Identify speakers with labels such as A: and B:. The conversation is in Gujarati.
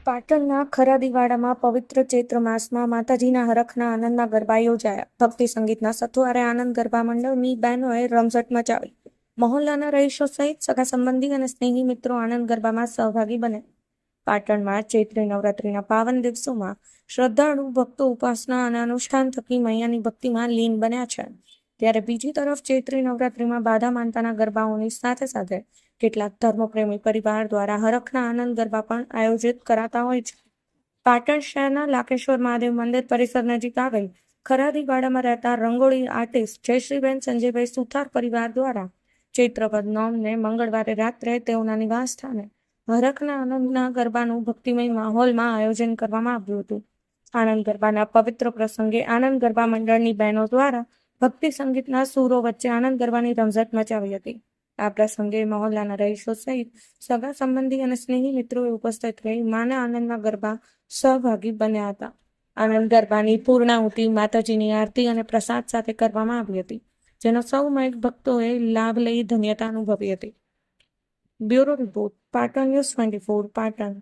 A: પાટણના ખરાદીવાડામાં પવિત્ર ચૈત્ર માસમાં માતાજીના હરખના આનંદના ગરબા યોજાયા. ભક્તિ સંગીતના સથવારે આનંદ ગરબા મંડળની બહેનોએ રમઝટ મચાવી. મહોલ્લાના રહીશો સહિત સગા સંબંધી અને સ્નેહી મિત્રો આનંદ ગરબામાં સહભાગી બન્યા. પાટણમાં ચૈત્રી નવરાત્રીના પાવન દિવસોમાં શ્રદ્ધાળુ ભક્તો ઉપાસના અને અનુષ્ઠાન થકી મૈયાની ભક્તિમાં લીન બન્યા છે. ત્યારે બીજી તરફ ચૈત્રી નવરાત્રીમાં બાધા માનતાના ગરબાઓની સાથે સાથે કેટલાક ધર્મપ્રેમી પરિવાર દ્વારા હરખના આનંદ ગરબા પણ આયોજિત કરાતા હોય છે. પાટણ શહેરના લાકેશ્વર મહાદેવ મંદિર પરિસર નજીક આવેલ ખરાદીવાડામાં રહેતા રંગોળી આર્ટિસ્ટ જયશ્રીબેન સંજયભાઈ સુથાર પરિવાર દ્વારા ચૈત્રવદ 9ને મંગળવારે રાત્રે તેઓના નિવાસ સ્થાને હરખના આનંદના ગરબાનું ભક્તિમય માહોલમાં આયોજન કરવામાં આવ્યું હતું. આનંદ ગરબાના પવિત્ર પ્રસંગે આનંદ ગરબા મંડળની બહેનો દ્વારા ભક્તિ સંગીતના સૂરો વચ્ચે આનંદ ગરબાની રમઝટ મચાવી હતી. આ પ્રસંગે મહોલ્લાના રહીશો સહિત સગા સંબંધી અને સ્નેહી મિત્રોએ ઉપસ્થિત રહી માના આનંદના ગરબા સહભાગી બન્યા હતા. આનંદ ગરબાની પૂર્ણાહુતિ માતાજીની આરતી અને પ્રસાદ સાથે કરવામાં આવી હતી, જેનો સૌ મયક ભક્તોએ લાભ લઈ ધન્યતા અનુભવી હતી. Bureau report, Patan news 24, Patan.